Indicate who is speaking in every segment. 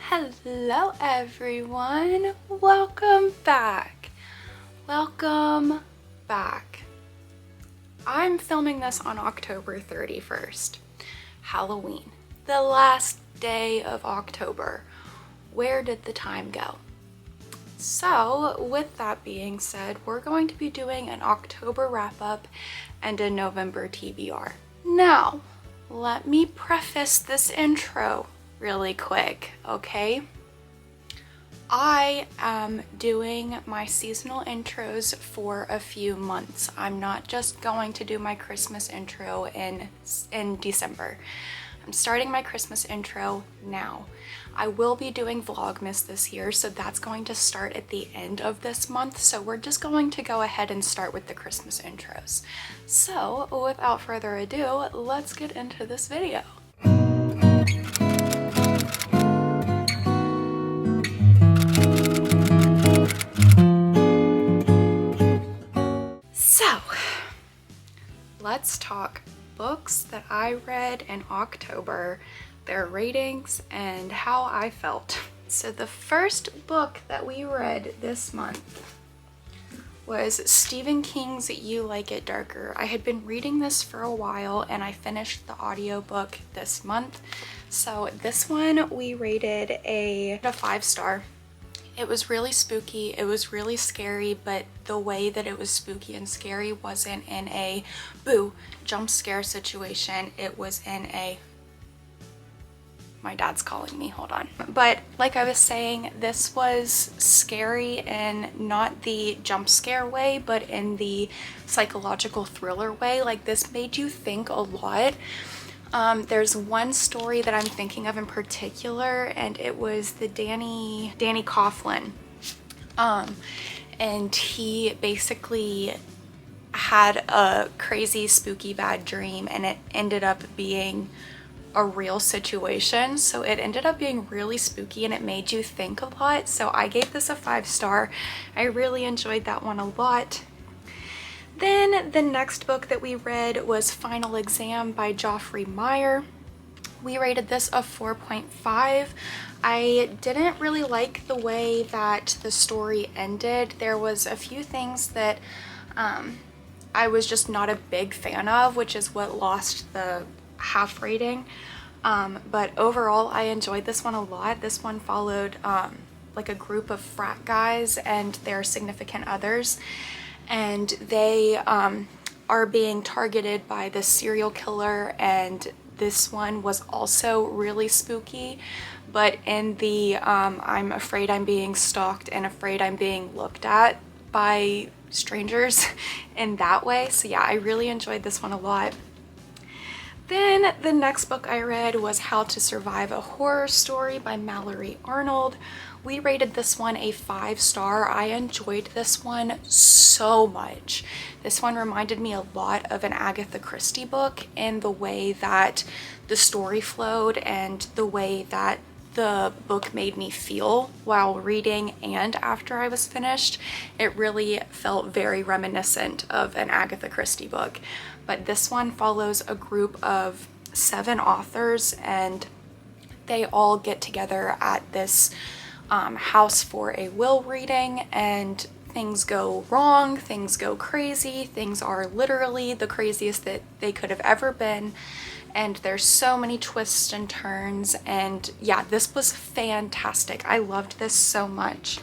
Speaker 1: Hello everyone, welcome back. Welcome back. I'm filming this on October 31st, Halloween, the last day of October. Where did the time go? So with that being said, we're going to be doing an October wrap-up and a November TBR. Now, let me preface this intro really quick, okay? I am doing my seasonal intros for a few months. I'm not just going to do my Christmas intro in December. I'm starting my Christmas intro now. I will be doing Vlogmas this year, so that's going to start at the end of this month. So we're just going to go ahead and start with the Christmas intros. So without further ado, let's get into this video. So let's talk books that I read in October, their ratings, and how I felt. So the first book that we read this month was Stephen King's You Like It Darker. I had been reading this for a while and I finished the audiobook this month. So this one we rated a 5-star. It was really spooky, it was really scary, but the way that it was spooky and scary wasn't in a boo jump scare situation. It was in a, my dad's calling me, hold on. But like I was saying, this was scary in not the jump scare way, but in the psychological thriller way. Like, this made you think a lot. There's one story that I'm thinking of in particular, and it was the Danny Coughlin. And he basically had a crazy spooky bad dream, and it ended up being a real situation. So it ended up being really spooky and it made you think a lot. So I gave this a 5-star. I really enjoyed that one a lot. Then the next book that we read was Final Exam by Geoffrey Meyer. We rated this a 4.5. I didn't really like the way that the story ended. There was a few things that I was just not a big fan of, which is what lost the half rating. But overall, I enjoyed this one a lot. This one followed like a group of frat guys and their significant others, and they are being targeted by this serial killer, and this one was also really spooky, but in the I'm afraid I'm being stalked and afraid I'm being looked at by strangers in that way. So yeah, I really enjoyed this one a lot. Then the next book I read was How to Survive a Horror Story by Mallory Arnold. We rated this one a 5-star. I enjoyed this one so much. This one reminded me a lot of an Agatha Christie book in the way that the story flowed and the way that the book made me feel while reading and after I was finished. It really felt very reminiscent of an Agatha Christie book. But this one follows a group of 7 authors, and they all get together at this house for a will reading, and things go wrong, things go crazy, things are literally the craziest that they could have ever been, and there's so many twists and turns, and yeah, this was fantastic. I loved this so much.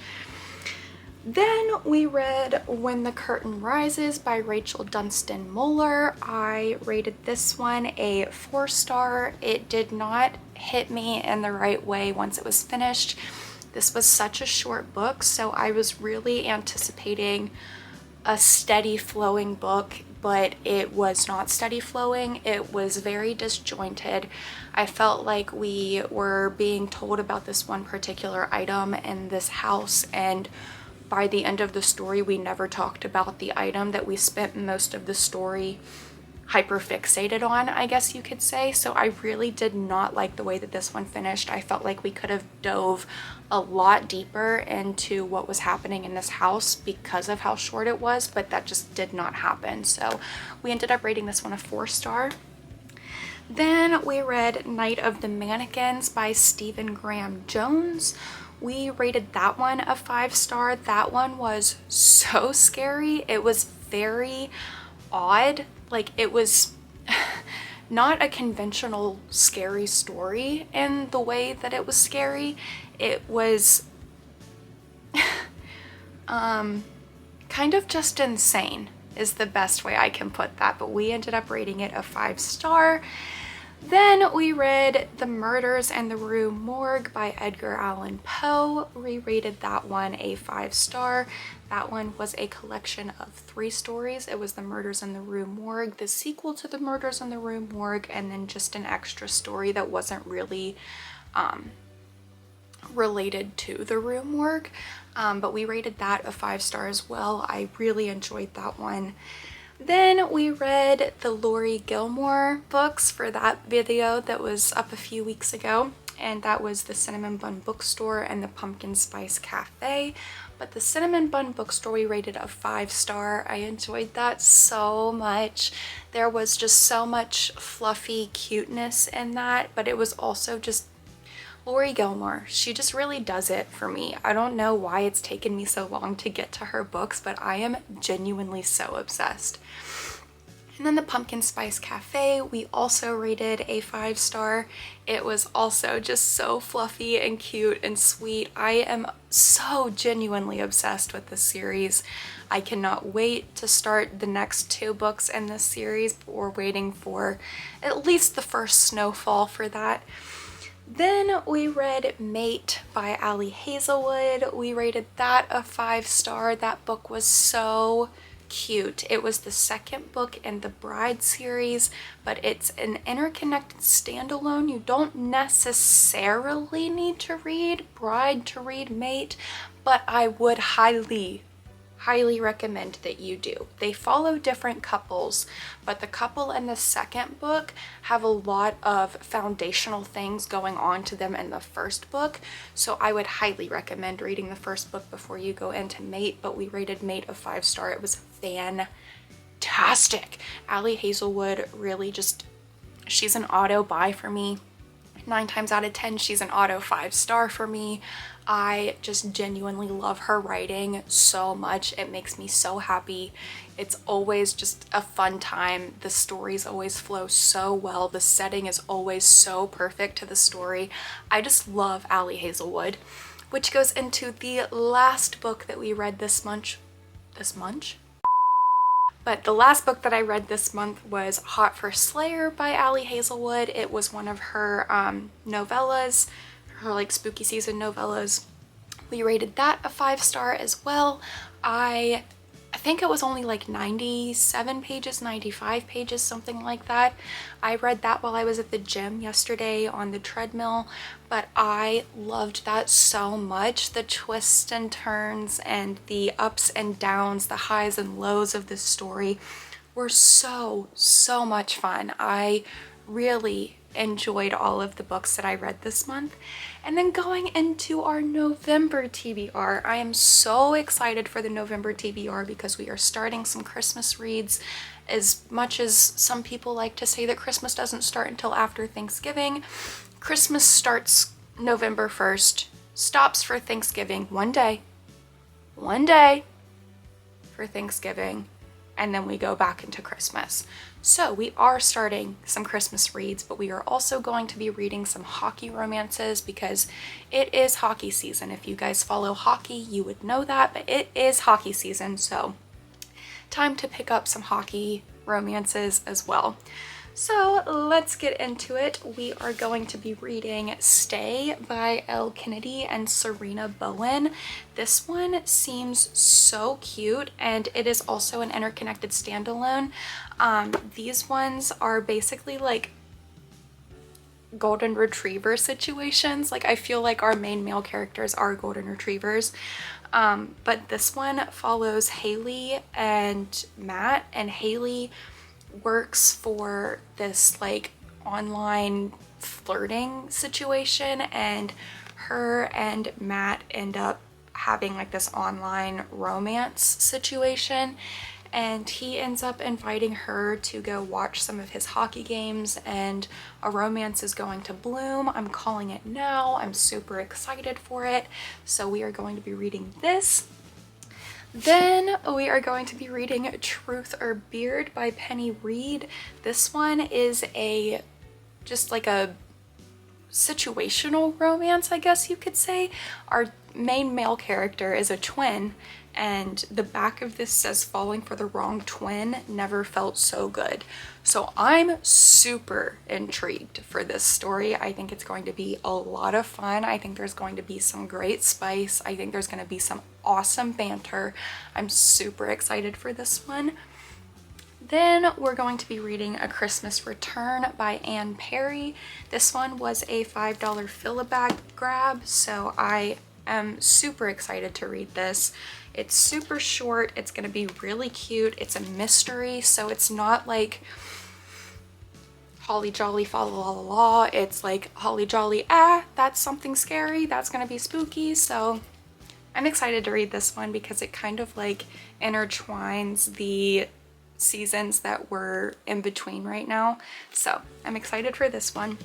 Speaker 1: Then we read When the Curtain Rises by Rachel Dunstan Muller. I rated this one a 4-star. It did not hit me in the right way once it was finished. This was such a short book, so I was really anticipating a steady flowing book, but it was not steady flowing. It was very disjointed. I felt like we were being told about this one particular item in this house, and by the end of the story, we never talked about the item that we spent most of the story hyper-fixated on, I guess you could say. So I really did not like the way that this one finished. I felt like we could have dove a lot deeper into what was happening in this house because of how short it was, but that just did not happen. So we ended up rating this one a 4-star. Then we read Night of the Mannequins by Stephen Graham Jones. We rated that one a 5-star. That one was so scary. It was very odd. Like, it was not a conventional scary story in the way that it was scary. It was kind of just insane is the best way I can put that, but we ended up rating it a 5-star. Then we read The Murders in the Rue Morgue by Edgar Allan Poe. We rated that one a 5-star. That one was a collection of 3 stories. It was The Murders in the Rue Morgue, the sequel to The Murders in the Rue Morgue, and then just an extra story that wasn't really related to the Rue Morgue. But we rated that a 5-star as well. I really enjoyed that one. Then we read the Laurie Gilmore books for that video that was up a few weeks ago, and that was the Cinnamon Bun Bookstore and the Pumpkin Spice Cafe. But the Cinnamon Bun Bookstore we rated a 5-star. I enjoyed that so much. There was just so much fluffy cuteness in that, but it was also just Laurie Gilmore. She just really does it for me. I don't know why it's taken me so long to get to her books, but I am genuinely so obsessed. And then the Pumpkin Spice Cafe, we also rated a 5-star. It was also just so fluffy and cute and sweet. I am so genuinely obsessed with this series. I cannot wait to start the next 2 books in this series, but we're waiting for at least the first snowfall for that. Then we read Mate by Ali Hazelwood. We rated that a 5-star. That book was so cute. It was the second book in the Bride series, but it's an interconnected standalone. You don't necessarily need to read Bride to read Mate, but I would highly recommend that you do. They follow different couples, but the couple in the second book have a lot of foundational things going on to them in the first book, so I would highly recommend reading the first book before you go into Mate. But we rated Mate a 5-star. It was fantastic. Ali Hazelwood really just, she's an auto buy for me. 9 times out of 10, she's an auto 5-star for me. I just genuinely love her writing so much. It makes me so happy. It's always just a fun time. The stories always flow so well. The setting is always so perfect to the story. I just love Ali Hazelwood, which goes into the last book that we read this month. But the last book that I read this month was Hot for Slayer by Ali Hazelwood. It was one of her novellas, her like spooky season novellas. We rated that a 5-star as well. I think it was only like 97 pages, 95 pages, something like that. I read that while I was at the gym yesterday on the treadmill, but I loved that so much. The twists and turns and the ups and downs, the highs and lows of this story were so much fun. I really enjoyed all of the books that I read this month. And then going into our November TBR, I am so excited for the November TBR because we are starting some Christmas reads. As much as some people like to say that Christmas doesn't start until after Thanksgiving, Christmas starts November 1st, stops for Thanksgiving one day for Thanksgiving, and then we go back into Christmas. So we are starting some Christmas reads, but we are also going to be reading some hockey romances because it is hockey season. If you guys follow hockey, you would know that, but it is hockey season, so time to pick up some hockey romances as well. So let's get into it. We are going to be reading Stay by Elle Kennedy and Sarina Bowen. This one seems so cute, and it is also an interconnected standalone. These ones are basically like golden retriever situations. Like, I feel like our main male characters are golden retrievers. But this one follows Haley and Matt, and Haley works for this like online flirting situation, and her and Matt end up having like this online romance situation. and he ends up inviting her to go watch some of his hockey games, and a romance is going to bloom. I'm calling it now. I'm super excited for it. So we are going to be reading this. Then we are going to be reading Truth or Beard by Penny Reid. This one is just like a situational romance, I guess you could say. Our main male character is a twin, and the back of this says falling for the wrong twin never felt so good. So I'm super intrigued for this story. I think it's going to be a lot of fun. I think there's going to be some great spice. I think there's going to be some awesome banter. I'm super excited for this one. Then we're going to be reading A Christmas Return by Anne Perry. This one was a $5 fill-a-bag grab, so I am super excited to read this. It's super short. It's going to be really cute. It's a mystery, so it's not like holly jolly fa la la la. It's like holly jolly, that's something scary. That's going to be spooky. So I'm excited to read this one because it kind of like intertwines the seasons that we're in between right now. So I'm excited for this one.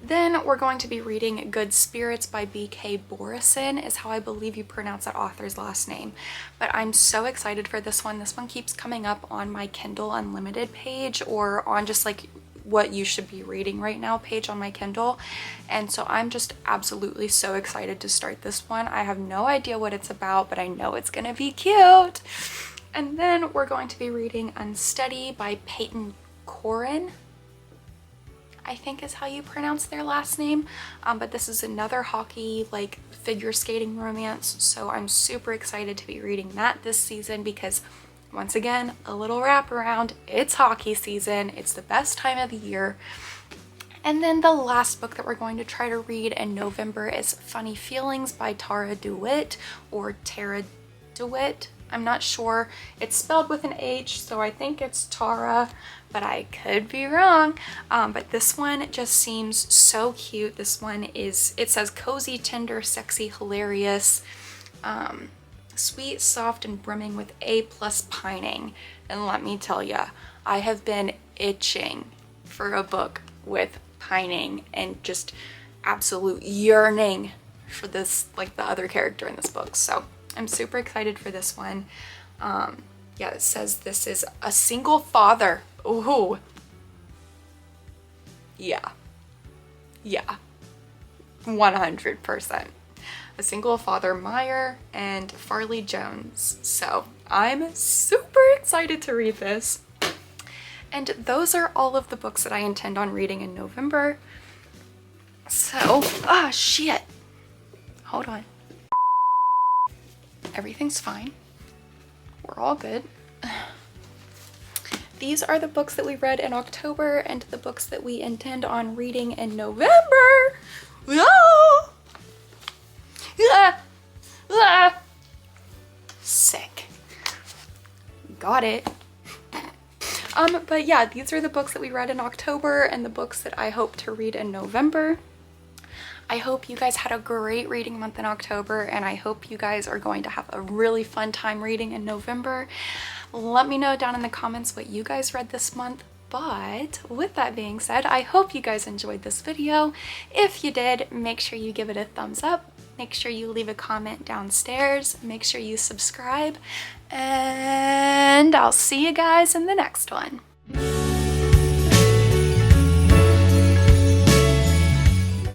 Speaker 1: Then we're going to be reading Good Spirits by B.K. Borison, is how I believe you pronounce that author's last name. But I'm so excited for this one. This one keeps coming up on my Kindle Unlimited page, or on just like what you should be reading right now page on my Kindle. And so I'm just absolutely so excited to start this one. I have no idea what it's about, but I know it's gonna be cute. And then we're going to be reading Unsteady by Peyton Corinne, I think is how you pronounce their last name. But this is another hockey, like figure skating romance. So I'm super excited to be reading that this season because, once again, a little wraparound. It's hockey season. It's the best time of the year. And then the last book that we're going to try to read in November is Funny Feelings by Tarah Dewitt, or Tarah Dewitt. I'm not sure. It's spelled with an H, so I think it's Tarah, but I could be wrong. But this one just seems so cute. This one is, it says cozy, tender, sexy, hilarious, sweet, soft, and brimming with A+ pining. And let me tell ya, I have been itching for a book with pining and just absolute yearning for this, like the other character in this book. So I'm super excited for this one. Yeah, it says this is a single father. Ooh. Yeah. Yeah. 100%. A single father, Meyer and Farley Jones. So I'm super excited to read this. And those are all of the books that I intend on reading in November. So, shit. Hold on. Everything's fine. We're all good. These are the books that we read in October and the books that we intend on reading in November. Ah! Ah! Ah! Sick. Got it. But yeah, these are the books that we read in October and the books that I hope to read in November. I hope you guys had a great reading month in October, and I hope you guys are going to have a really fun time reading in November. Let me know down in the comments what you guys read this month. But with that being said, I hope you guys enjoyed this video. If you did, make sure you give it a thumbs up. Make sure you leave a comment downstairs. Make sure you subscribe. And I'll see you guys in the next one.